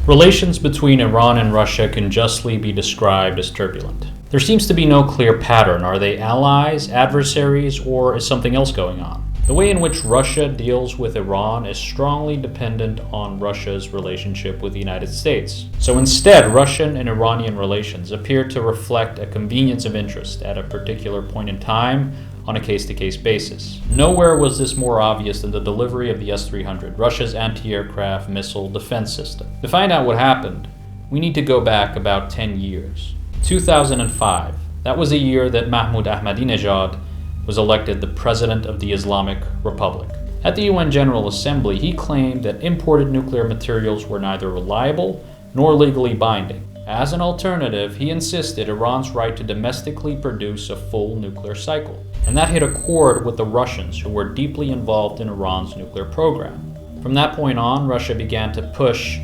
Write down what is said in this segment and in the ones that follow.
Relations between Iran and Russia can justly be described as turbulent. There seems to be no clear pattern. Are they allies, adversaries, or is something else going on? The way in which Russia deals with Iran is strongly dependent on Russia's relationship with the United States. So instead, Russian and Iranian relations appear to reflect a convenience of interest at a particular point in time on a case-to-case basis. Nowhere was this more obvious than the delivery of the S300, Russia's anti-aircraft missile defense system. To find out what happened, we need to go back about 10 years. 2005, that was a year that Ahmadinejad was elected the President of the Islamic Republic. At the UN General Assembly, he claimed that imported nuclear materials were neither reliable nor legally binding. As an alternative, he insisted Iran's right to domestically produce a full nuclear cycle. And that hit a chord with the Russians, who were deeply involved in Iran's nuclear program. From that point on, Russia began to push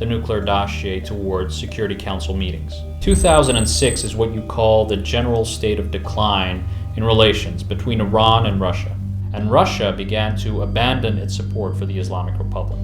the nuclear dossier towards Security Council meetings. 2006 is what you call the general state of decline in relations between Iran and Russia began to abandon its support for the Islamic Republic.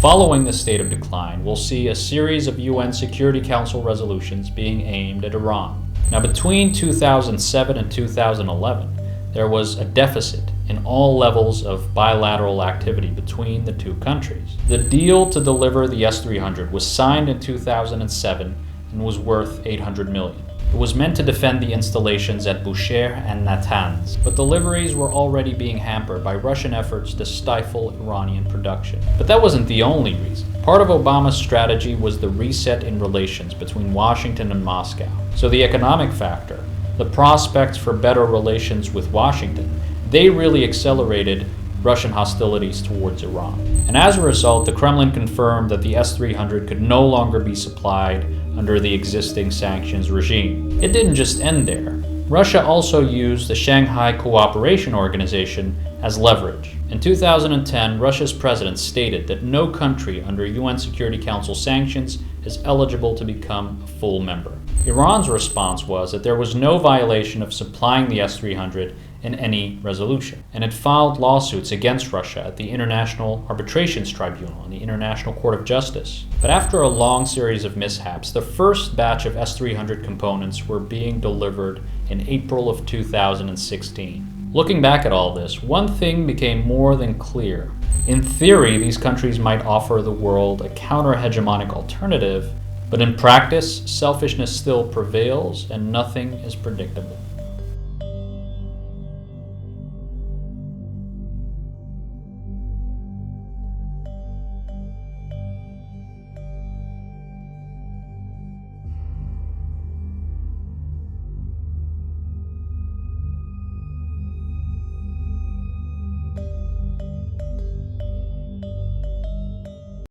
Following this state of decline, we'll see a series of UN Security Council resolutions being aimed at Iran. Now, between 2007 and 2011, there was a deficit in all levels of bilateral activity between the two countries. The deal to deliver the S300 was signed in 2007 and was worth $800 million. It was meant to defend the installations at Bushehr and Natanz, but deliveries were already being hampered by Russian efforts to stifle Iranian production. But that wasn't the only reason. Part of Obama's strategy was the reset in relations between Washington and Moscow. So the economic factor, the prospects for better relations with Washington, they really accelerated Russian hostilities towards Iran. And as a result, the Kremlin confirmed that the S-300 could no longer be supplied under the existing sanctions regime. It didn't just end there. Russia also used the Shanghai Cooperation Organization as leverage. In 2010, Russia's president stated that no country under UN Security Council sanctions is eligible to become a full member. Iran's response was that there was no violation of supplying the S-300 in any resolution, and it filed lawsuits against Russia at the International Arbitrations Tribunal and the International Court of Justice. But after a long series of mishaps, the first batch of S-300 components were being delivered in April of 2016. Looking back at all this, one thing became more than clear. In theory, these countries might offer the world a counter-hegemonic alternative, but in practice, selfishness still prevails and nothing is predictable.